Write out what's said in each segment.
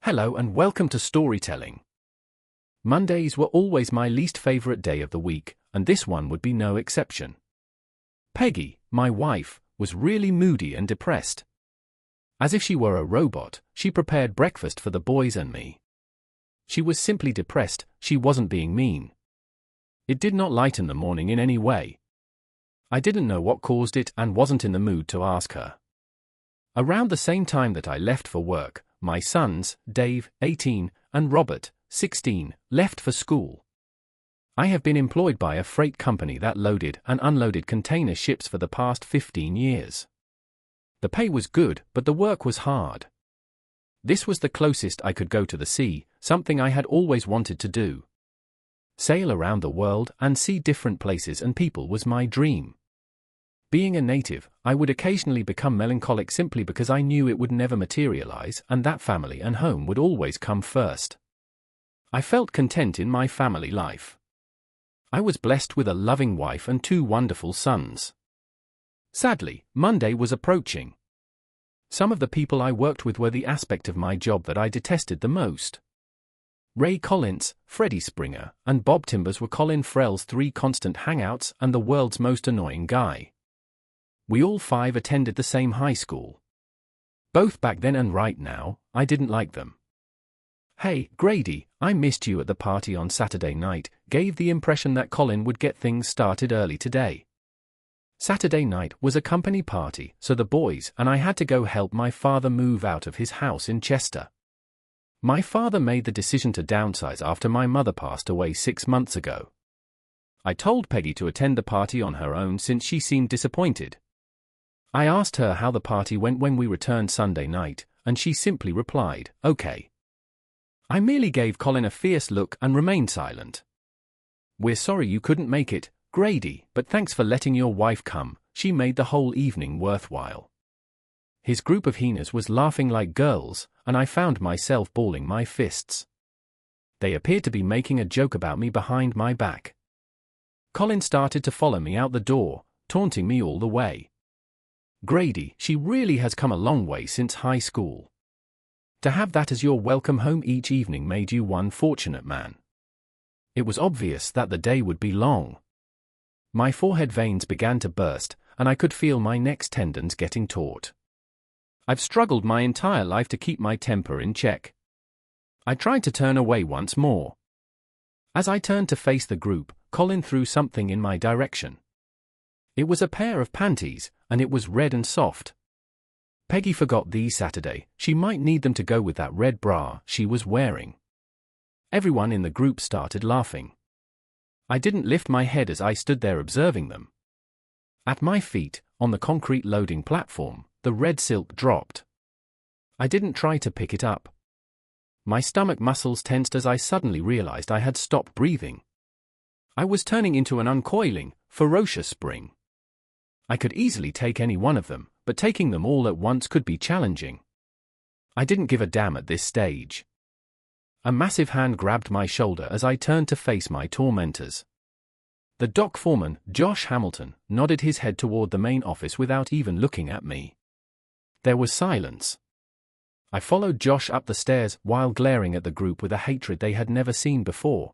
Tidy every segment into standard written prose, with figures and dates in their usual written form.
Hello and welcome to Storytelling. Mondays were always my least favorite day of the week, and this one would be no exception. Peggy, my wife, was really moody and depressed. As if she were a robot, she prepared breakfast for the boys and me. She was simply depressed, she wasn't being mean. It did not lighten the morning in any way. I didn't know what caused it and wasn't in the mood to ask her. Around the same time that I left for work, my sons, Dave, 18, and Robert, 16, left for school. I have been employed by a freight company that loaded and unloaded container ships for the past 15 years. The pay was good, but the work was hard. This was the closest I could go to the sea, something I had always wanted to do. Sail around the world and see different places and people was my dream. Being a native, I would occasionally become melancholic simply because I knew it would never materialize and that family and home would always come first. I felt content in my family life. I was blessed with a loving wife and 2 wonderful sons. Sadly, Monday was approaching. Some of the people I worked with were the aspect of my job that I detested the most. Ray Collins, Freddie Springer, and Bob Timbers were Colin Farrell's 3 constant hangouts and the world's most annoying guy. We all 5 attended the same high school. Both back then and right now, I didn't like them. Hey, Grady, I missed you at the party on Saturday night, gave the impression that Colin would get things started early today. Saturday night was a company party, so the boys and I had to go help my father move out of his house in Chester. My father made the decision to downsize after my mother passed away 6 months ago. I told Peggy to attend the party on her own since she seemed disappointed. I asked her how the party went when we returned Sunday night, and she simply replied, "Okay." I merely gave Colin a fierce look and remained silent. "We're sorry you couldn't make it, Grady, but thanks for letting your wife come, she made the whole evening worthwhile." His group of hyenas was laughing like girls, and I found myself balling my fists. They appeared to be making a joke about me behind my back. Colin started to follow me out the door, taunting me all the way. "Grady, she really has come a long way since high school. To have that as your welcome home each evening made you one fortunate man." It was obvious that the day would be long. My forehead veins began to burst, and I could feel my neck's tendons getting taut. I've struggled my entire life to keep my temper in check. I tried to turn away once more. As I turned to face the group, Colin threw something in my direction. It was a pair of panties, and it was red and soft. Peggy forgot these Saturday, she might need them to go with that red bra she was wearing. Everyone in the group started laughing. I didn't lift my head as I stood there observing them. At my feet, on the concrete loading platform, the red silk dropped. I didn't try to pick it up. My stomach muscles tensed as I suddenly realized I had stopped breathing. I was turning into an uncoiling, ferocious spring. I could easily take any one of them, but taking them all at once could be challenging. I didn't give a damn at this stage. A massive hand grabbed my shoulder as I turned to face my tormentors. The dock foreman, Josh Hamilton, nodded his head toward the main office without even looking at me. There was silence. I followed Josh up the stairs while glaring at the group with a hatred they had never seen before.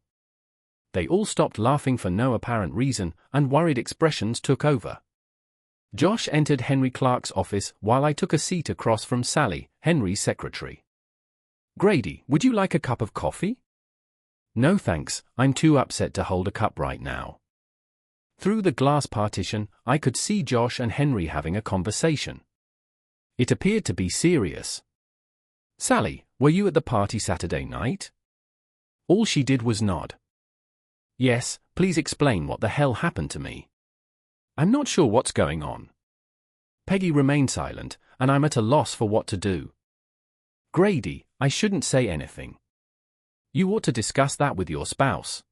They all stopped laughing for no apparent reason, and worried expressions took over. Josh entered Henry Clark's office while I took a seat across from Sally, Henry's secretary. "Grady, would you like a cup of coffee?" "No thanks, I'm too upset to hold a cup right now." Through the glass partition, I could see Josh and Henry having a conversation. It appeared to be serious. "Sally, were you at the party Saturday night?" All she did was nod. "Yes, please explain what the hell happened to me. I'm not sure what's going on." Peggy remained silent, and I'm at a loss for what to do. "Grady, I shouldn't say anything. You ought to discuss that with your spouse."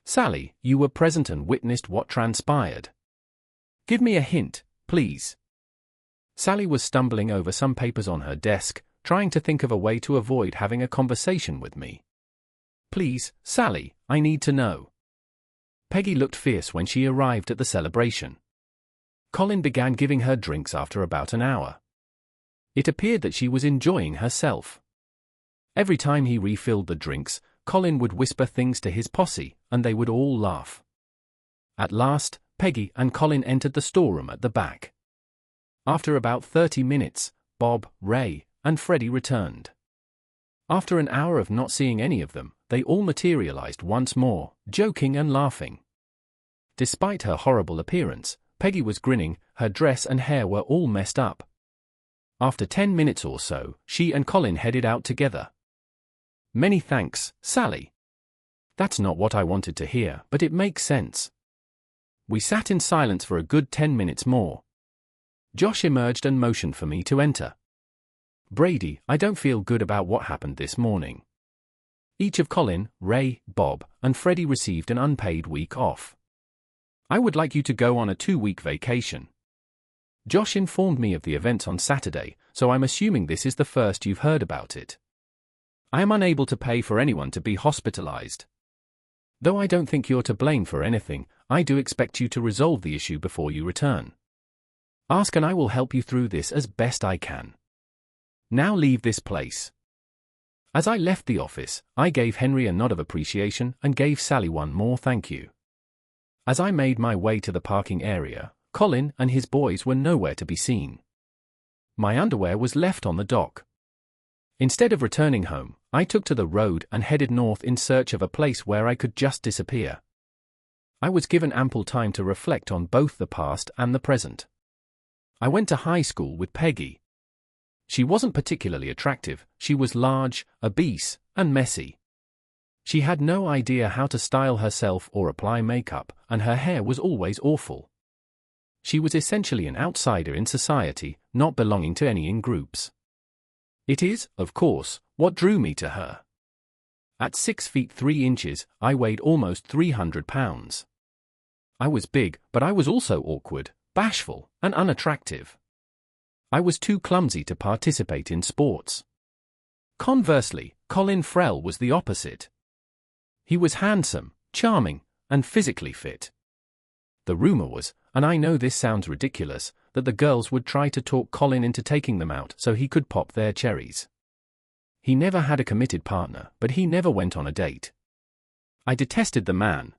"Sally, you were present and witnessed what transpired. Give me a hint, please." Sally was stumbling over some papers on her desk, trying to think of a way to avoid having a conversation with me. "Please, Sally, I need to know." Peggy looked fierce when she arrived at the celebration. Colin began giving her drinks after about an hour. It appeared that she was enjoying herself. Every time he refilled the drinks, Colin would whisper things to his posse, and they would all laugh. At last, Peggy and Colin entered the storeroom at the back. After about 30 minutes, Bob, Ray, and Freddie returned. After an hour of not seeing any of them, they all materialized once more, joking and laughing. Despite her horrible appearance, Peggy was grinning, her dress and hair were all messed up. After 10 minutes or so, she and Colin headed out together. "Many thanks, Sally." "That's not what I wanted to hear, but it makes sense." We sat in silence for a good 10 minutes more. Josh emerged and motioned for me to enter. "Brady, I don't feel good about what happened this morning." Each of Colin, Ray, Bob, and Freddie received an unpaid week off. "I would like you to go on a 2-week vacation." Josh informed me of the events on Saturday, so I'm assuming this is the first you've heard about it. "I am unable to pay for anyone to be hospitalized. Though I don't think you're to blame for anything, I do expect you to resolve the issue before you return. Ask and I will help you through this as best I can. Now leave this place." As I left the office, I gave Henry a nod of appreciation and gave Sally one more thank you. As I made my way to the parking area, Colin and his boys were nowhere to be seen. My underwear was left on the dock. Instead of returning home, I took to the road and headed north in search of a place where I could just disappear. I was given ample time to reflect on both the past and the present. I went to high school with Peggy. She wasn't particularly attractive, she was large, obese, and messy. She had no idea how to style herself or apply makeup, and her hair was always awful. She was essentially an outsider in society, not belonging to any in-groups. It is, of course, what drew me to her. At 6 feet 3 inches, I weighed almost 300 pounds. I was big, but I was also awkward, bashful, and unattractive. I was too clumsy to participate in sports. Conversely, Colin Frell was the opposite. He was handsome, charming, and physically fit. The rumor was, and I know this sounds ridiculous, that the girls would try to talk Colin into taking them out so he could pop their cherries. He never had a committed partner, but he never went on a date. I detested the man.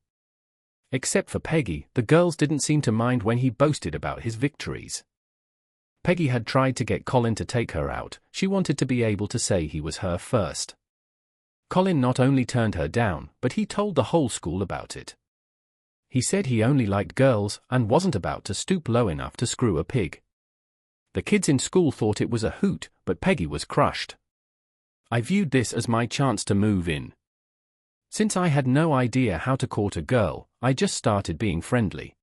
Except for Peggy, the girls didn't seem to mind when he boasted about his victories. Peggy had tried to get Colin to take her out, she wanted to be able to say he was her first. Colin not only turned her down, but he told the whole school about it. He said he only liked girls and wasn't about to stoop low enough to screw a pig. The kids in school thought it was a hoot, but Peggy was crushed. I viewed this as my chance to move in. Since I had no idea how to court a girl, I just started being friendly.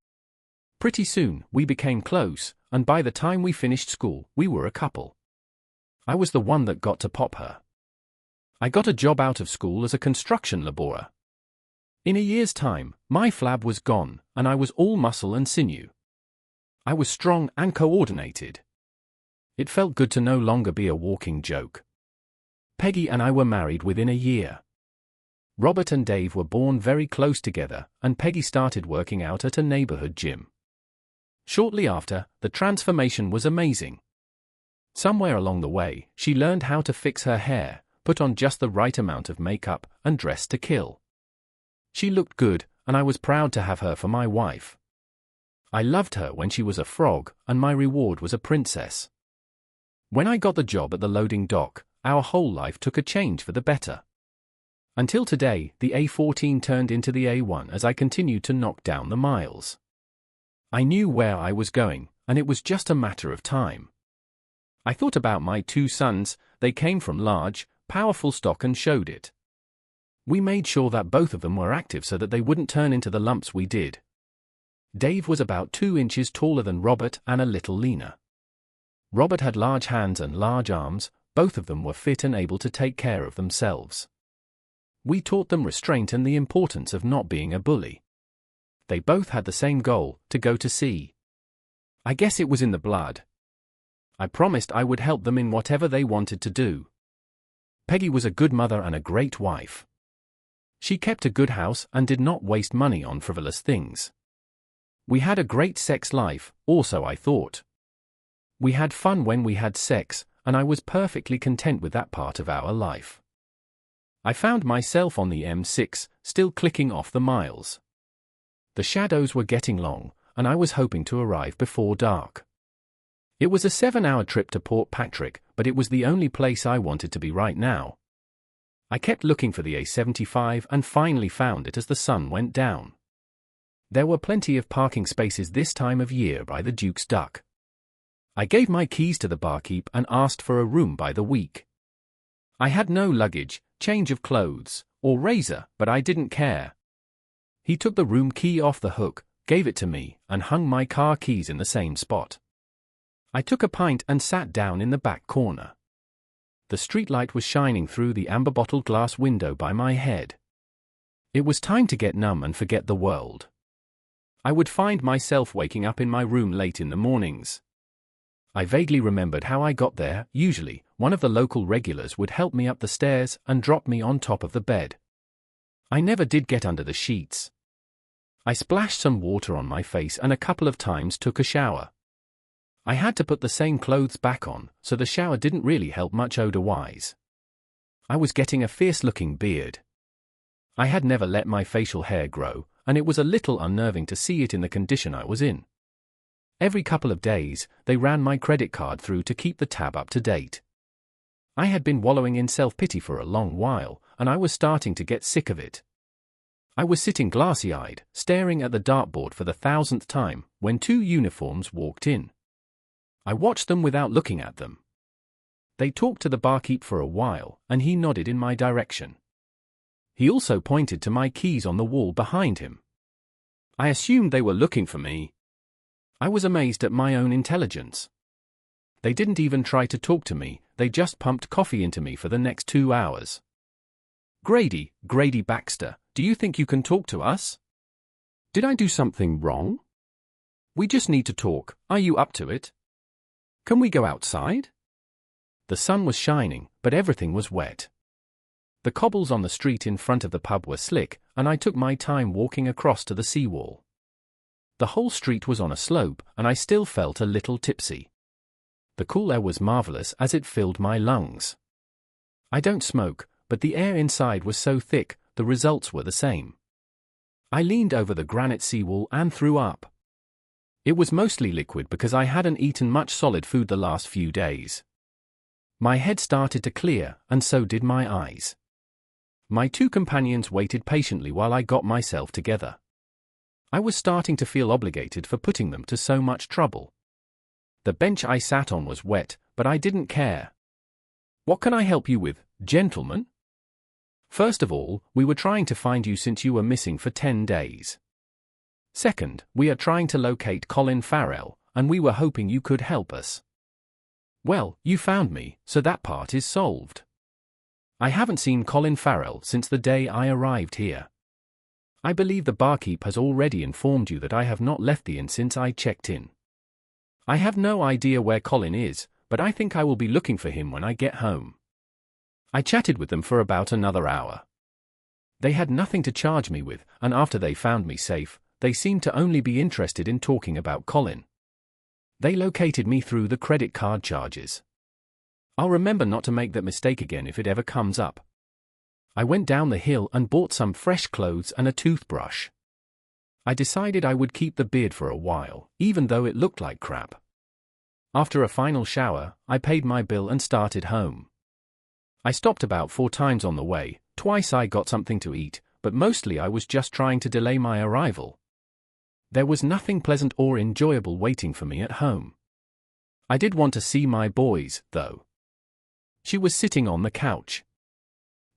Pretty soon, we became close, and by the time we finished school, we were a couple. I was the one that got to pop her. I got a job out of school as a construction laborer. In a year's time, my flab was gone, and I was all muscle and sinew. I was strong and coordinated. It felt good to no longer be a walking joke. Peggy and I were married within a year. Robert and Dave were born very close together, and Peggy started working out at a neighborhood gym. Shortly after, the transformation was amazing. Somewhere along the way, she learned how to fix her hair, put on just the right amount of makeup, and dress to kill. She looked good, and I was proud to have her for my wife. I loved her when she was a frog, and my reward was a princess. When I got the job at the loading dock, our whole life took a change for the better. Until today, the A14 turned into the A1 as I continued to knock down the miles. I knew where I was going, and it was just a matter of time. I thought about my 2 sons, they came from large, powerful stock and showed it. We made sure that both of them were active so that they wouldn't turn into the lumps we did. Dave was about 2 inches taller than Robert and a little leaner. Robert had large hands and large arms, both of them were fit and able to take care of themselves. We taught them restraint and the importance of not being a bully. They both had the same goal, to go to sea. I guess it was in the blood. I promised I would help them in whatever they wanted to do. Peggy was a good mother and a great wife. She kept a good house and did not waste money on frivolous things. We had a great sex life, also I thought. We had fun when we had sex, and I was perfectly content with that part of our life. I found myself on the M6, still clicking off the miles. The shadows were getting long, and I was hoping to arrive before dark. It was a 7-hour trip to Port Patrick, but it was the only place I wanted to be right now. I kept looking for the A75 and finally found it as the sun went down. There were plenty of parking spaces this time of year by the Duke's Duck. I gave my keys to the barkeep and asked for a room by the week. I had no luggage, change of clothes, or razor, but I didn't care. He took the room key off the hook, gave it to me, and hung my car keys in the same spot. I took a pint and sat down in the back corner. The streetlight was shining through the amber-bottled glass window by my head. It was time to get numb and forget the world. I would find myself waking up in my room late in the mornings. I vaguely remembered how I got there. Usually, one of the local regulars would help me up the stairs and drop me on top of the bed. I never did get under the sheets. I splashed some water on my face and a couple of times took a shower. I had to put the same clothes back on, so the shower didn't really help much odor-wise. I was getting a fierce-looking beard. I had never let my facial hair grow, and it was a little unnerving to see it in the condition I was in. Every couple of days, they ran my credit card through to keep the tab up to date. I had been wallowing in self-pity for a long while, and I was starting to get sick of it. I was sitting glassy-eyed, staring at the dartboard for the 1000th time, when 2 uniforms walked in. I watched them without looking at them. They talked to the barkeep for a while, and he nodded in my direction. He also pointed to my keys on the wall behind him. I assumed they were looking for me. I was amazed at my own intelligence. They didn't even try to talk to me, they just pumped coffee into me for the next 2 hours. Grady Baxter, do you think you can talk to us? Did I do something wrong? We just need to talk, are you up to it? Can we go outside? The sun was shining, but everything was wet. The cobbles on the street in front of the pub were slick, and I took my time walking across to the seawall. The whole street was on a slope, and I still felt a little tipsy. The cool air was marvelous as it filled my lungs. I don't smoke, but the air inside was so thick, the results were the same. I leaned over the granite seawall and threw up. It was mostly liquid because I hadn't eaten much solid food the last few days. My head started to clear, and so did my eyes. My 2 companions waited patiently while I got myself together. I was starting to feel obligated for putting them to so much trouble. The bench I sat on was wet, but I didn't care. What can I help you with, gentlemen? First of all, we were trying to find you since you were missing for 10 days. Second, we are trying to locate Colin Farrell, and we were hoping you could help us. Well, you found me, so that part is solved. I haven't seen Colin Farrell since the day I arrived here. I believe the barkeep has already informed you that I have not left the inn since I checked in. I have no idea where Colin is, but I think I will be looking for him when I get home. I chatted with them for about another hour. They had nothing to charge me with, and after they found me safe, they seemed to only be interested in talking about Colin. They located me through the credit card charges. I'll remember not to make that mistake again if it ever comes up. I went down the hill and bought some fresh clothes and a toothbrush. I decided I would keep the beard for a while, even though it looked like crap. After a final shower, I paid my bill and started home. I stopped about 4 times on the way, twice I got something to eat, but mostly I was just trying to delay my arrival. There was nothing pleasant or enjoyable waiting for me at home. I did want to see my boys, though. She was sitting on the couch.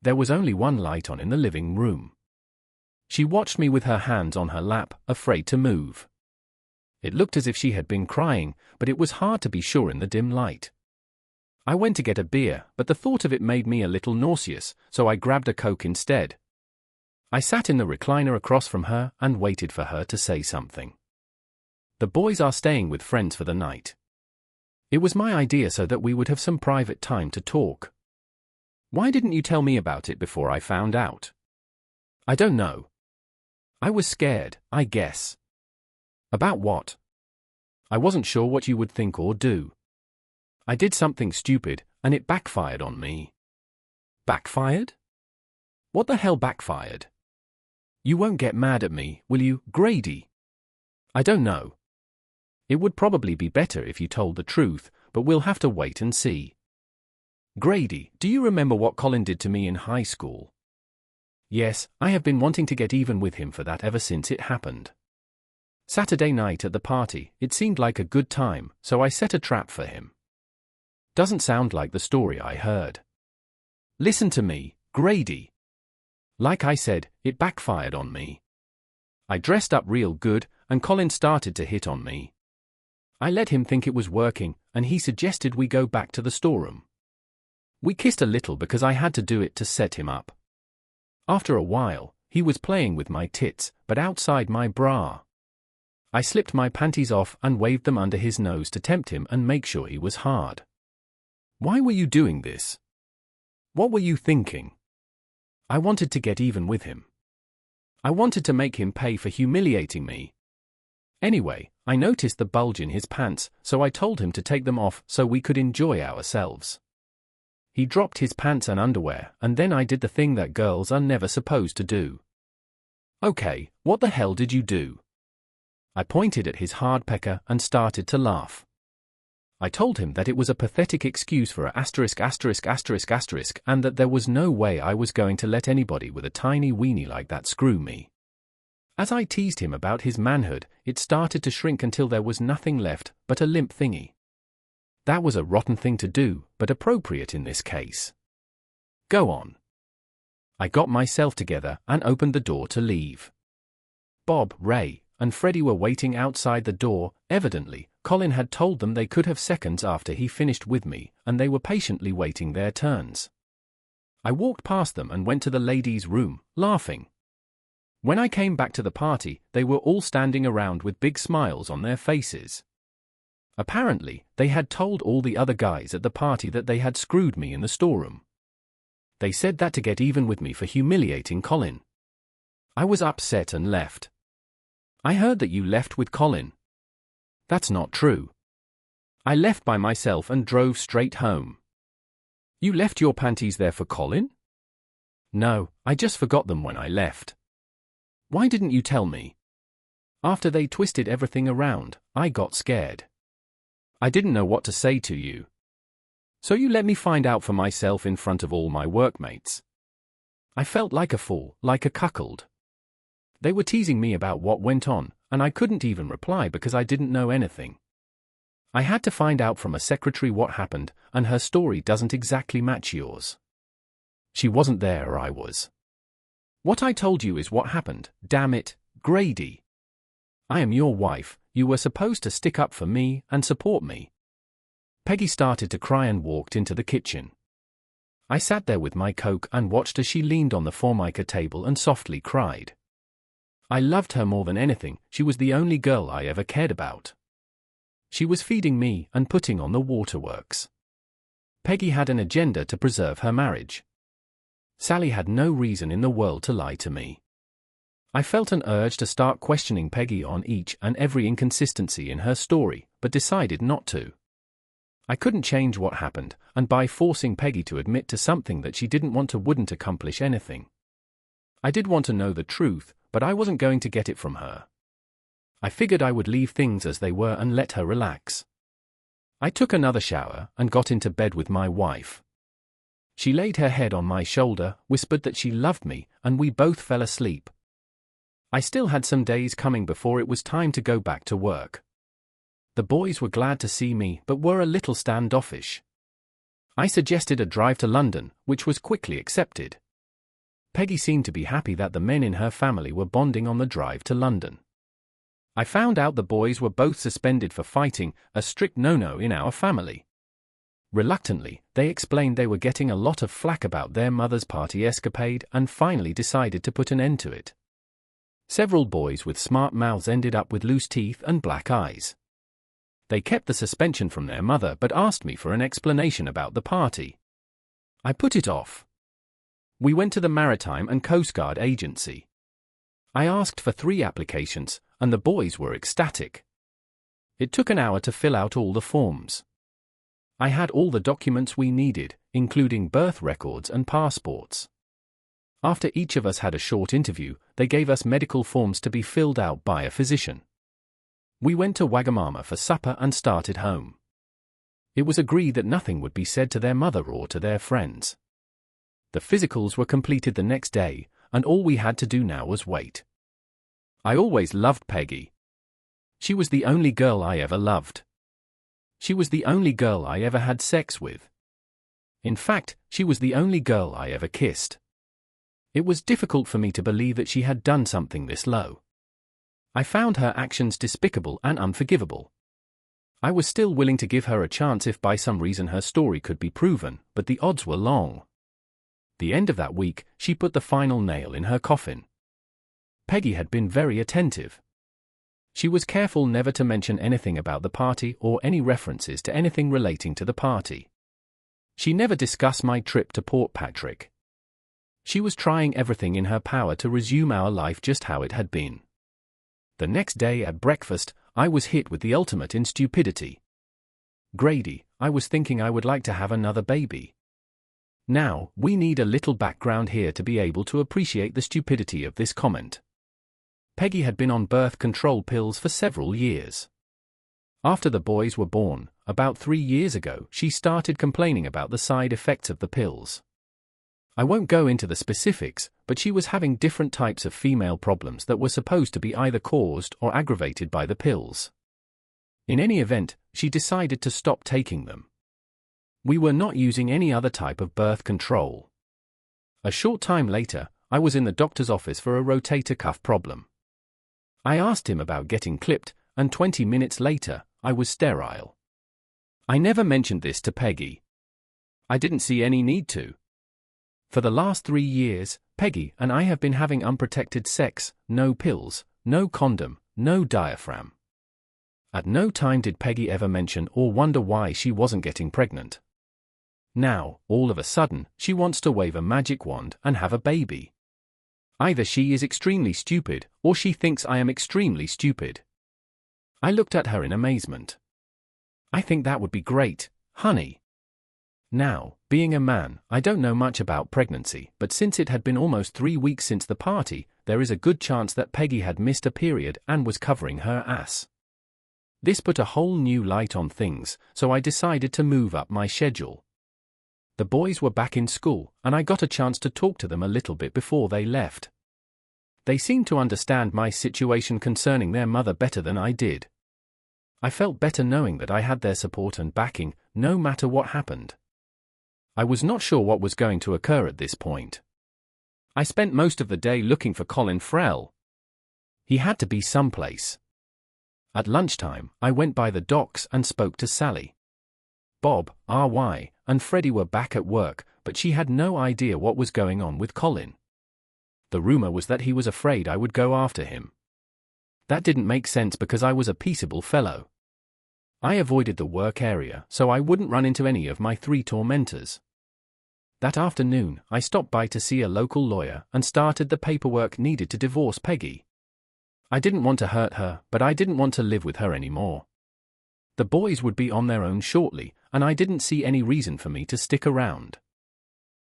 There was only one light on in the living room. She watched me with her hands on her lap, afraid to move. It looked as if she had been crying, but it was hard to be sure in the dim light. I went to get a beer, but the thought of it made me a little nauseous, so I grabbed a Coke instead. I sat in the recliner across from her and waited for her to say something. The boys are staying with friends for the night. It was my idea so that we would have some private time to talk. Why didn't you tell me about it before I found out? I don't know. I was scared, I guess. About what? I wasn't sure what you would think or do. I did something stupid, and it backfired on me. Backfired? What the hell backfired? You won't get mad at me, will you, Grady? I don't know. It would probably be better if you told the truth, but we'll have to wait and see. Grady, do you remember what Colin did to me in high school? Yes, I have been wanting to get even with him for that ever since it happened. Saturday night at the party, it seemed like a good time, so I set a trap for him. Doesn't sound like the story I heard. Listen to me, Grady. Like I said, it backfired on me. I dressed up real good, and Colin started to hit on me. I let him think it was working, and he suggested we go back to the storeroom. We kissed a little because I had to do it to set him up. After a while, he was playing with my tits, but outside my bra. I slipped my panties off and waved them under his nose to tempt him and make sure he was hard. Why were you doing this? What were you thinking? I wanted to get even with him. I wanted to make him pay for humiliating me. Anyway, I noticed the bulge in his pants, so I told him to take them off so we could enjoy ourselves. He dropped his pants and underwear, and then I did the thing that girls are never supposed to do. Okay, what the hell did you do? I pointed at his hard pecker and started to laugh. I told him that it was a pathetic excuse for a asterisk and that there was no way I was going to let anybody with a tiny weenie like that screw me. As I teased him about his manhood, it started to shrink until there was nothing left but a limp thingy. That was a rotten thing to do, but appropriate in this case. Go on. I got myself together and opened the door to leave. Bob, Ray, and Freddie were waiting outside the door. Evidently, Colin had told them they could have seconds after he finished with me, and they were patiently waiting their turns. I walked past them and went to the ladies' room, laughing. When I came back to the party, they were all standing around with big smiles on their faces. Apparently, they had told all the other guys at the party that they had screwed me in the storeroom. They said that to get even with me for humiliating Colin. I was upset and left. I heard that you left with Colin. That's not true. I left by myself and drove straight home. You left your panties there for Colin? No, I just forgot them when I left. Why didn't you tell me? After they twisted everything around, I got scared. I didn't know what to say to you. So you let me find out for myself in front of all my workmates. I felt like a fool, like a cuckold. They were teasing me about what went on, and I couldn't even reply because I didn't know anything. I had to find out from a secretary what happened, and her story doesn't exactly match yours. She wasn't there or I was. What I told you is what happened, damn it, Grady. I am your wife, you were supposed to stick up for me and support me. Peggy started to cry and walked into the kitchen. I sat there with my Coke and watched as she leaned on the Formica table and softly cried. I loved her more than anything, she was the only girl I ever cared about. She was feeding me and putting on the waterworks. Peggy had an agenda to preserve her marriage. Sally had no reason in the world to lie to me. I felt an urge to start questioning Peggy on each and every inconsistency in her story, but decided not to. I couldn't change what happened, and by forcing Peggy to admit to something that she didn't want to wouldn't accomplish anything. I did want to know the truth, but I wasn't going to get it from her. I figured I would leave things as they were and let her relax. I took another shower and got into bed with my wife. She laid her head on my shoulder, whispered that she loved me, and we both fell asleep. I still had some days coming before it was time to go back to work. The boys were glad to see me but were a little standoffish. I suggested a drive to London, which was quickly accepted. Peggy seemed to be happy that the men in her family were bonding on the drive to London. I found out the boys were both suspended for fighting, a strict no-no in our family. Reluctantly, they explained they were getting a lot of flack about their mother's party escapade and finally decided to put an end to it. Several boys with smart mouths ended up with loose teeth and black eyes. They kept the suspension from their mother but asked me for an explanation about the party. I put it off. We went to the Maritime and Coast Guard Agency. I asked for 3 applications, and the boys were ecstatic. It took an hour to fill out all the forms. I had all the documents we needed, including birth records and passports. After each of us had a short interview, they gave us medical forms to be filled out by a physician. We went to Wagamama for supper and started home. It was agreed that nothing would be said to their mother or to their friends. The physicals were completed the next day, and all we had to do now was wait. I always loved Peggy. She was the only girl I ever loved. She was the only girl I ever had sex with. In fact, she was the only girl I ever kissed. It was difficult for me to believe that she had done something this low. I found her actions despicable and unforgivable. I was still willing to give her a chance if by some reason her story could be proven, but the odds were long. The end of that week, she put the final nail in her coffin. Peggy had been very attentive. She was careful never to mention anything about the party or any references to anything relating to the party. She never discussed my trip to Port Patrick. She was trying everything in her power to resume our life just how it had been. The next day at breakfast, I was hit with the ultimate in stupidity. Grady, I was thinking I would like to have another baby. Now, we need a little background here to be able to appreciate the stupidity of this comment. Peggy had been on birth control pills for several years. After the boys were born, about 3 years ago, she started complaining about the side effects of the pills. I won't go into the specifics, but she was having different types of female problems that were supposed to be either caused or aggravated by the pills. In any event, she decided to stop taking them. We were not using any other type of birth control. A short time later, I was in the doctor's office for a rotator cuff problem. I asked him about getting clipped, and 20 minutes later, I was sterile. I never mentioned this to Peggy. I didn't see any need to. For the last 3 years, Peggy and I have been having unprotected sex, no pills, no condom, no diaphragm. At no time did Peggy ever mention or wonder why she wasn't getting pregnant. Now, all of a sudden, she wants to wave a magic wand and have a baby. Either she is extremely stupid, or she thinks I am extremely stupid. I looked at her in amazement. I think that would be great, honey. Now, being a man, I don't know much about pregnancy, but since it had been almost 3 weeks since the party, there is a good chance that Peggy had missed a period and was covering her ass. This put a whole new light on things, so I decided to move up my schedule. The boys were back in school, and I got a chance to talk to them a little bit before they left. They seemed to understand my situation concerning their mother better than I did. I felt better knowing that I had their support and backing, no matter what happened. I was not sure what was going to occur at this point. I spent most of the day looking for Colin Frell. He had to be someplace. At lunchtime, I went by the docks and spoke to Sally. Bob, R.Y., and Freddie were back at work, but she had no idea what was going on with Colin. The rumor was that he was afraid I would go after him. That didn't make sense because I was a peaceable fellow. I avoided the work area so I wouldn't run into any of my 3 tormentors. That afternoon, I stopped by to see a local lawyer and started the paperwork needed to divorce Peggy. I didn't want to hurt her, but I didn't want to live with her anymore. The boys would be on their own shortly, and I didn't see any reason for me to stick around.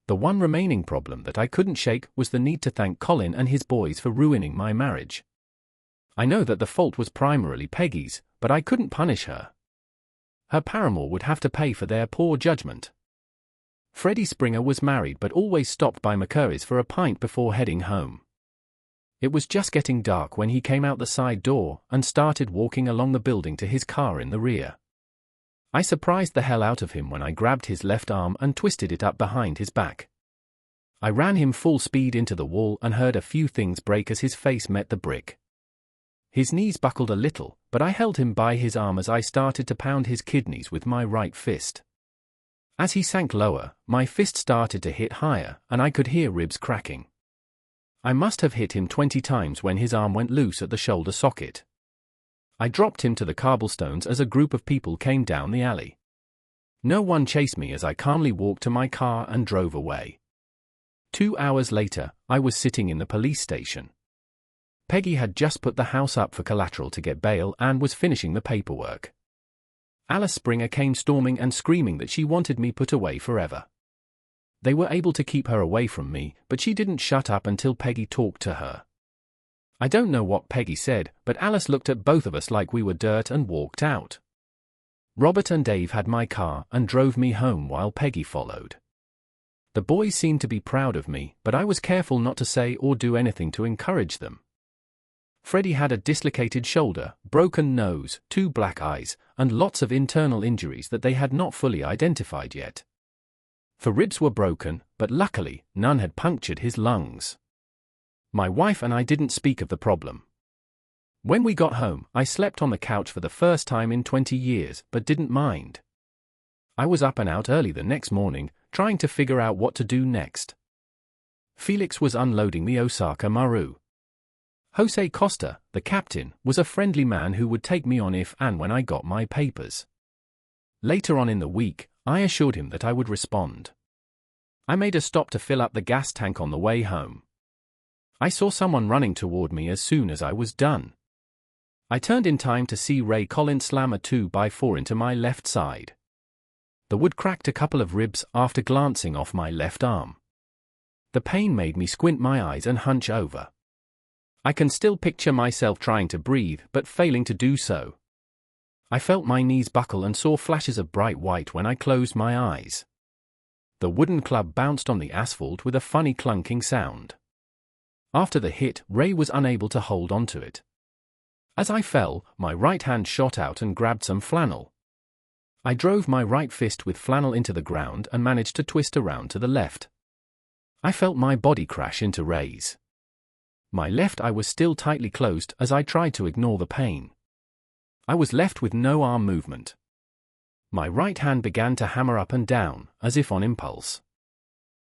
The one remaining problem that I couldn't shake was the need to thank Colin and his boys for ruining my marriage. I know that the fault was primarily Peggy's, but I couldn't punish her. Her paramour would have to pay for their poor judgment. Freddie Springer was married but always stopped by McCurry's for a pint before heading home. It was just getting dark when he came out the side door and started walking along the building to his car in the rear. I surprised the hell out of him when I grabbed his left arm and twisted it up behind his back. I ran him full speed into the wall and heard a few things break as his face met the brick. His knees buckled a little, but I held him by his arm as I started to pound his kidneys with my right fist. As he sank lower, my fist started to hit higher, and I could hear ribs cracking. I must have hit him 20 times when his arm went loose at the shoulder socket. I dropped him to the cobblestones as a group of people came down the alley. No one chased me as I calmly walked to my car and drove away. 2 hours later, I was sitting in the police station. Peggy had just put the house up for collateral to get bail and was finishing the paperwork. Alice Springer came storming and screaming that she wanted me put away forever. They were able to keep her away from me, but she didn't shut up until Peggy talked to her. I don't know what Peggy said, but Alice looked at both of us like we were dirt and walked out. Robert and Dave had my car and drove me home while Peggy followed. The boys seemed to be proud of me, but I was careful not to say or do anything to encourage them. Freddie had a dislocated shoulder, broken nose, 2 black eyes, and lots of internal injuries that they had not fully identified yet. The ribs were broken, but luckily, none had punctured his lungs. My wife and I didn't speak of the problem. When we got home, I slept on the couch for the first time in 20 years, but didn't mind. I was up and out early the next morning, trying to figure out what to do next. Felix was unloading the Osaka Maru. Jose Costa, the captain, was a friendly man who would take me on if and when I got my papers. Later on in the week, I assured him that I would respond. I made a stop to fill up the gas tank on the way home. I saw someone running toward me as soon as I was done. I turned in time to see Ray Collins slam a 2x4 into my left side. The wood cracked a couple of ribs after glancing off my left arm. The pain made me squint my eyes and hunch over. I can still picture myself trying to breathe but failing to do so. I felt my knees buckle and saw flashes of bright white when I closed my eyes. The wooden club bounced on the asphalt with a funny clunking sound. After the hit, Ray was unable to hold onto it. As I fell, my right hand shot out and grabbed some flannel. I drove my right fist with flannel into the ground and managed to twist around to the left. I felt my body crash into Ray's. My left eye was still tightly closed as I tried to ignore the pain. I was left with no arm movement. My right hand began to hammer up and down, as if on impulse.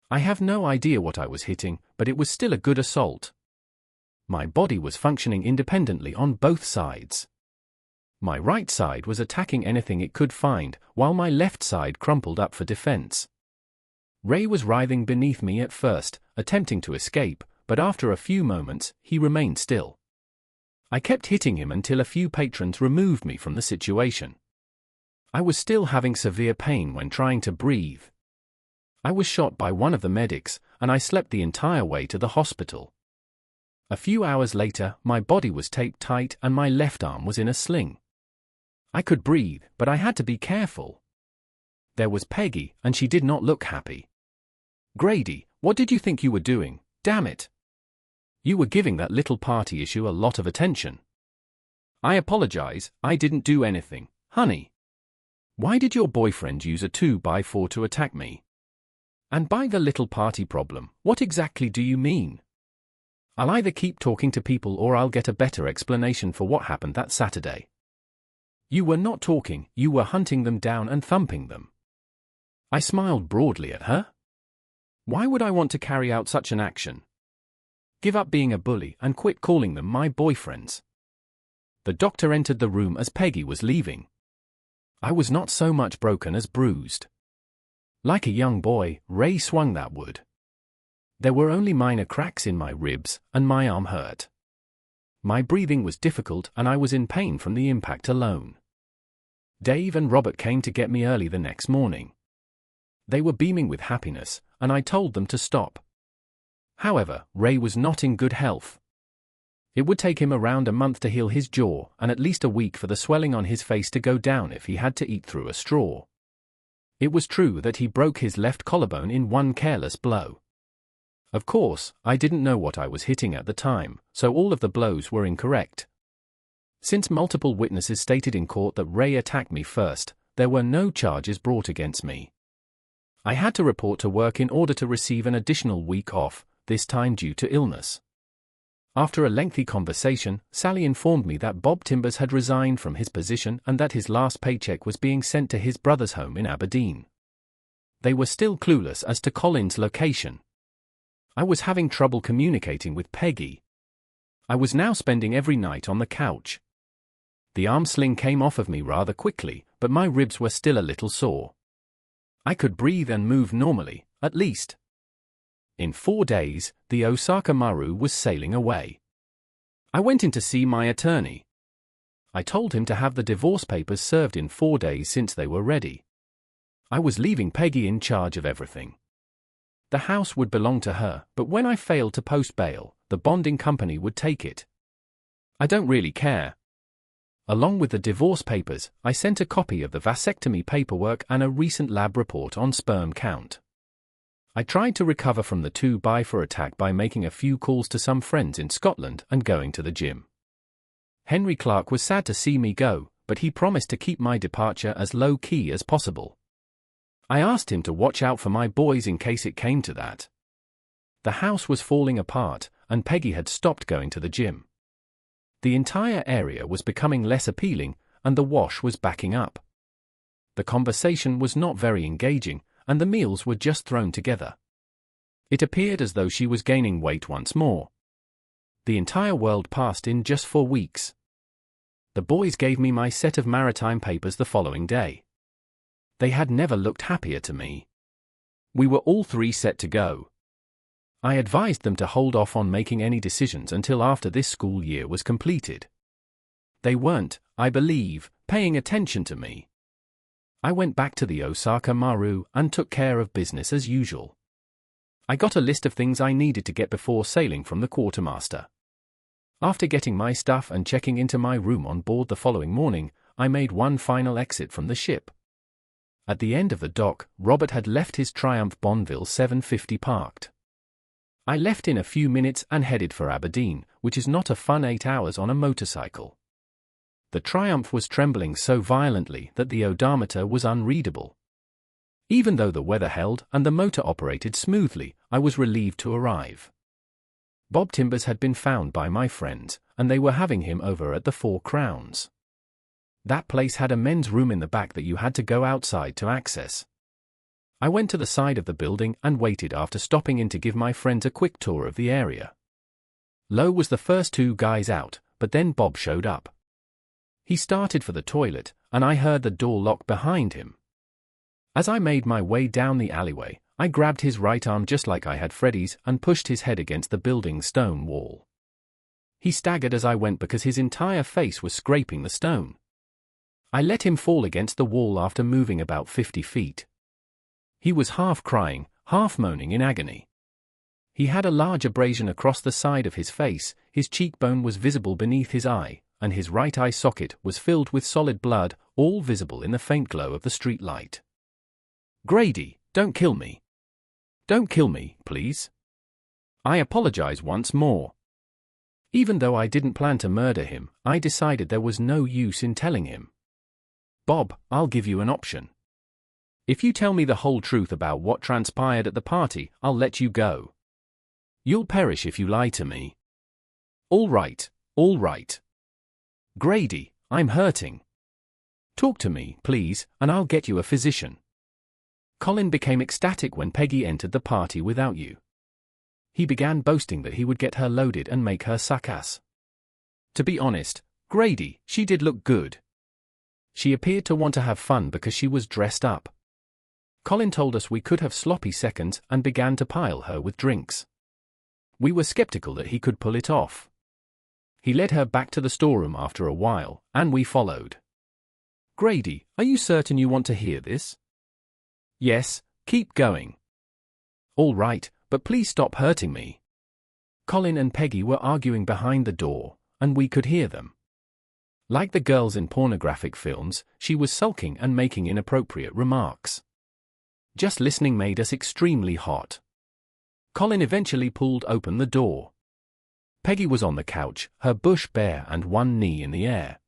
I have no idea what I was hitting, but it was still a good assault. My body was functioning independently on both sides. My right side was attacking anything it could find, while my left side crumpled up for defense. Ray was writhing beneath me at first, attempting to escape, but after a few moments, he remained still. I kept hitting him until a few patrons removed me from the situation. I was still having severe pain when trying to breathe. I was shot by one of the medics, and I slept the entire way to the hospital. A few hours later, my body was taped tight and my left arm was in a sling. I could breathe, but I had to be careful. There was Peggy, and she did not look happy. "Grady, what did you think you were doing? Damn it! You were giving that little party issue a lot of attention." "I apologize, I didn't do anything, honey." "Why did your boyfriend use a 2x4 to attack me?" "And by the little party problem, what exactly do you mean?" "I'll either keep talking to people or I'll get a better explanation for what happened that Saturday." "You were not talking, you were hunting them down and thumping them." I smiled broadly at her. "Why would I want to carry out such an action? Give up being a bully and quit calling them my boyfriends." The doctor entered the room as Peggy was leaving. I was not so much broken as bruised. Like a young boy, Ray swung that wood. There were only minor cracks in my ribs, and my arm hurt. My breathing was difficult and I was in pain from the impact alone. Dave and Robert came to get me early the next morning. They were beaming with happiness, and I told them to stop. However, Ray was not in good health. It would take him around a month to heal his jaw and at least a week for the swelling on his face to go down if he had to eat through a straw. It was true that he broke his left collarbone in one careless blow. Of course, I didn't know what I was hitting at the time, so all of the blows were incorrect. Since multiple witnesses stated in court that Ray attacked me first, there were no charges brought against me. I had to report to work in order to receive an additional week off, this time due to illness. After a lengthy conversation, Sally informed me that Bob Timbers had resigned from his position and that his last paycheck was being sent to his brother's home in Aberdeen. They were still clueless as to Colin's location. I was having trouble communicating with Peggy. I was now spending every night on the couch. The arm sling came off of me rather quickly, but my ribs were still a little sore. I could breathe and move normally, at least. In 4 days, the Osaka Maru was sailing away. I went in to see my attorney. I told him to have the divorce papers served in 4 days since they were ready. I was leaving Peggy in charge of everything. The house would belong to her, but when I failed to post bail, the bonding company would take it. I don't really care. Along with the divorce papers, I sent a copy of the vasectomy paperwork and a recent lab report on sperm count. I tried to recover from the 2x4 attack by making a few calls to some friends in Scotland and going to the gym. Henry Clark was sad to see me go, but he promised to keep my departure as low-key as possible. I asked him to watch out for my boys in case it came to that. The house was falling apart, and Peggy had stopped going to the gym. The entire area was becoming less appealing, and the wash was backing up. The conversation was not very engaging, and the meals were just thrown together. It appeared as though she was gaining weight once more. The entire world passed in just 4 weeks. The boys gave me my set of maritime papers the following day. They had never looked happier to me. We were all 3 set to go. I advised them to hold off on making any decisions until after this school year was completed. They weren't, I believe, paying attention to me. I went back to the Osaka Maru and took care of business as usual. I got a list of things I needed to get before sailing from the quartermaster. After getting my stuff and checking into my room on board the following morning, I made one final exit from the ship. At the end of the dock, Robert had left his Triumph Bonneville 750 parked. I left in a few minutes and headed for Aberdeen, which is not a fun 8 hours on a motorcycle. The Triumph was trembling so violently that the odometer was unreadable. Even though the weather held and the motor operated smoothly, I was relieved to arrive. Bob Timbers had been found by my friends, and they were having him over at the 4 Crowns. That place had a men's room in the back that you had to go outside to access. I went to the side of the building and waited after stopping in to give my friends a quick tour of the area. Lowe was the first 2 guys out, but then Bob showed up. He started for the toilet, and I heard the door lock behind him. As I made my way down the alleyway, I grabbed his right arm just like I had Freddy's and pushed his head against the building's stone wall. He staggered as I went because his entire face was scraping the stone. I let him fall against the wall after moving about 50 feet. He was half crying, half moaning in agony. He had a large abrasion across the side of his face, his cheekbone was visible beneath his eye, and his right eye socket was filled with solid blood, all visible in the faint glow of the street light. "Grady, don't kill me. Don't kill me, please. I apologize once more." Even though I didn't plan to murder him, I decided there was no use in telling him. "Bob, I'll give you an option. If you tell me the whole truth about what transpired at the party, I'll let you go. You'll perish if you lie to me." All right. "Grady, I'm hurting. Talk to me, please, and I'll get you a physician." Colin became ecstatic when Peggy entered the party without you. He began boasting that he would get her loaded and make her suck ass. To be honest, Grady, she did look good. She appeared to want to have fun because she was dressed up. Colin told us we could have sloppy seconds and began to pile her with drinks. We were skeptical that he could pull it off. He led her back to the storeroom after a while, and we followed. "Grady, are you certain you want to hear this?" "Yes, keep going." "All right, but please stop hurting me." Colin and Peggy were arguing behind the door, and we could hear them. Like the girls in pornographic films, she was sulking and making inappropriate remarks. Just listening made us extremely hot. Colin eventually pulled open the door. Peggy was on the couch, her bush bare and one knee in the air.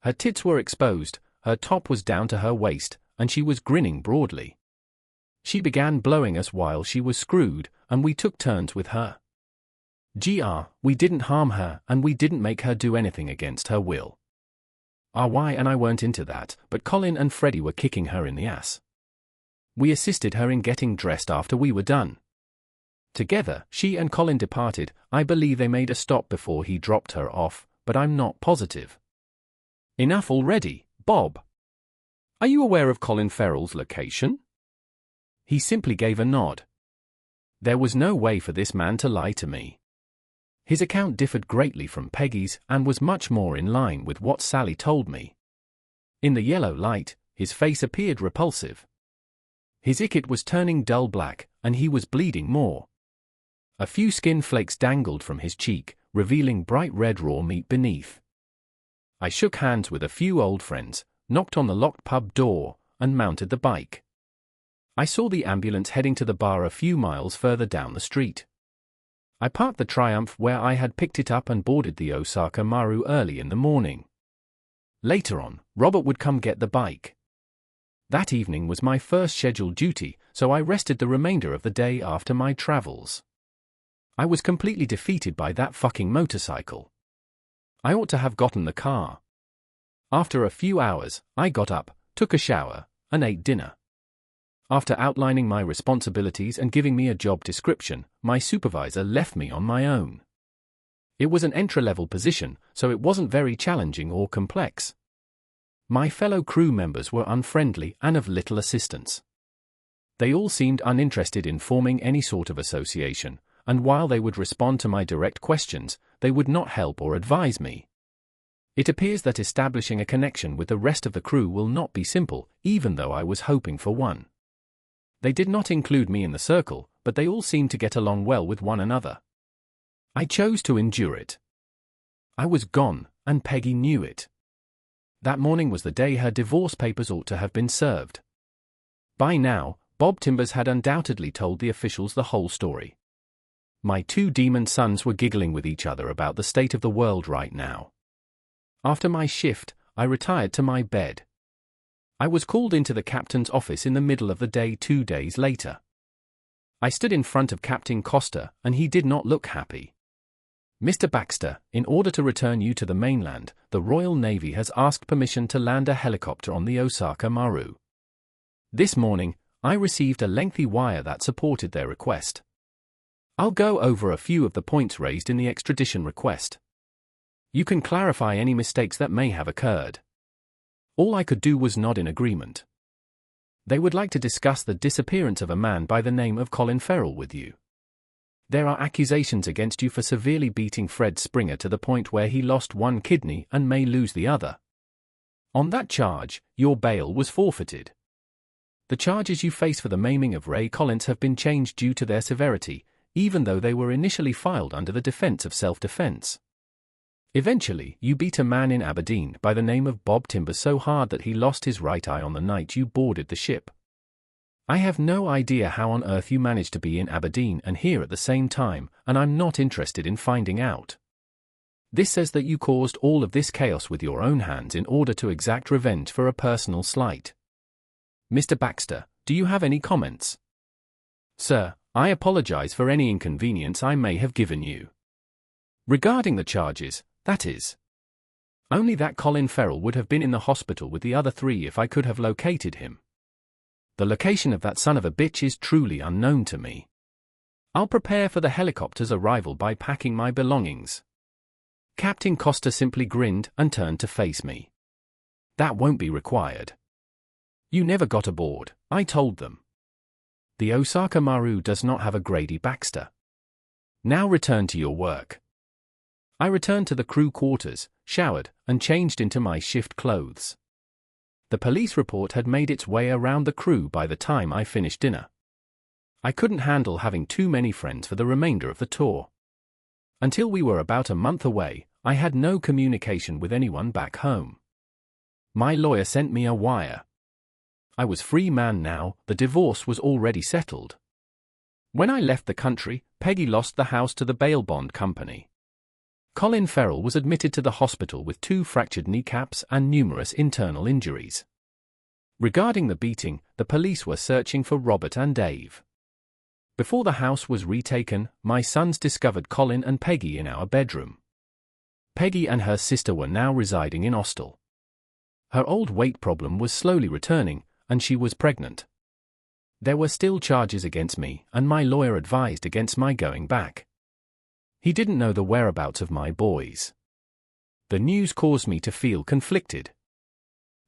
Her tits were exposed, her top was down to her waist, and she was grinning broadly. She began blowing us while she was screwed, and we took turns with her. We didn't harm her, and we didn't make her do anything against her will. RY and I weren't into that, but Colin and Freddie were kicking her in the ass. We assisted her in getting dressed after we were done. Together, she and Colin departed. I believe they made a stop before he dropped her off, but I'm not positive. "Enough already, Bob. Are you aware of Colin Farrell's location?" He simply gave a nod. There was no way for this man to lie to me. His account differed greatly from Peggy's and was much more in line with what Sally told me. In the yellow light, his face appeared repulsive. His icket was turning dull black, and he was bleeding more. A few skin flakes dangled from his cheek, revealing bright red raw meat beneath. I shook hands with a few old friends, knocked on the locked pub door, and mounted the bike. I saw the ambulance heading to the bar a few miles further down the street. I parked the Triumph where I had picked it up and boarded the Osaka Maru early in the morning. Later on, Robert would come get the bike. That evening was my first scheduled duty, so I rested the remainder of the day after my travels. I was completely defeated by that fucking motorcycle. I ought to have gotten the car. After a few hours, I got up, took a shower, and ate dinner. After outlining my responsibilities and giving me a job description, my supervisor left me on my own. It was an entry-level position, so it wasn't very challenging or complex. My fellow crew members were unfriendly and of little assistance. They all seemed uninterested in forming any sort of association, and while they would respond to my direct questions, they would not help or advise me. It appears that establishing a connection with the rest of the crew will not be simple, even though I was hoping for one. They did not include me in the circle, but they all seemed to get along well with one another. I chose to endure it. I was gone, and Peggy knew it. That morning was the day her divorce papers ought to have been served. By now, Bob Timbers had undoubtedly told the officials the whole story. My two demon sons were giggling with each other about the state of the world right now. After my shift, I retired to my bed. I was called into the captain's office in the middle of the day 2 days later. I stood in front of Captain Costa, and he did not look happy. Mr. Baxter, in order to return you to the mainland, the Royal Navy has asked permission to land a helicopter on the Osaka Maru. This morning, I received a lengthy wire that supported their request. I'll go over a few of the points raised in the extradition request. You can clarify any mistakes that may have occurred. All I could do was nod in agreement. They would like to discuss the disappearance of a man by the name of Colin Farrell with you. There are accusations against you for severely beating Fred Springer to the point where he lost one kidney and may lose the other. On that charge, your bail was forfeited. The charges you face for the maiming of Ray Collins have been changed due to their severity, even though they were initially filed under the defense of self-defense. Eventually, you beat a man in Aberdeen by the name of Bob Timbers so hard that he lost his right eye on the night you boarded the ship. I have no idea how on earth you managed to be in Aberdeen and here at the same time, and I'm not interested in finding out. This says that you caused all of this chaos with your own hands in order to exact revenge for a personal slight. Mr. Baxter, do you have any comments? Sir, I apologize for any inconvenience I may have given you. Regarding the charges, that is. Only that Colin Farrell would have been in the hospital with the other 3 if I could have located him. The location of that son of a bitch is truly unknown to me. I'll prepare for the helicopter's arrival by packing my belongings. Captain Costa simply grinned and turned to face me. That won't be required. You never got aboard, I told them. The Osaka Maru does not have a Grady Baxter. Now return to your work. I returned to the crew quarters, showered, and changed into my shift clothes. The police report had made its way around the crew by the time I finished dinner. I couldn't handle having too many friends for the remainder of the tour. Until we were about a month away, I had no communication with anyone back home. My lawyer sent me a wire. I was free man now, the divorce was already settled. When I left the country, Peggy lost the house to the bail bond company. Colin Farrell was admitted to the hospital with 2 fractured kneecaps and numerous internal injuries. Regarding the beating, the police were searching for Robert and Dave. Before the house was retaken, my sons discovered Colin and Peggy in our bedroom. Peggy and her sister were now residing in Austell. Her old weight problem was slowly returning, and she was pregnant. There were still charges against me, and my lawyer advised against my going back. He didn't know the whereabouts of my boys. The news caused me to feel conflicted.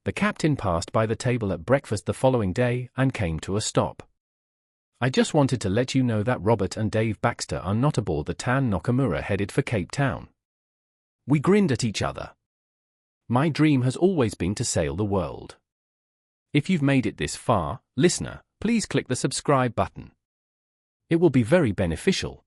The captain passed by the table at breakfast the following day and came to a stop. I just wanted to let you know that Robert and Dave Baxter are not aboard the Tan Nakamura headed for Cape Town. We grinned at each other. My dream has always been to sail the world. If you've made it this far, listener, please click the subscribe button. It will be very beneficial.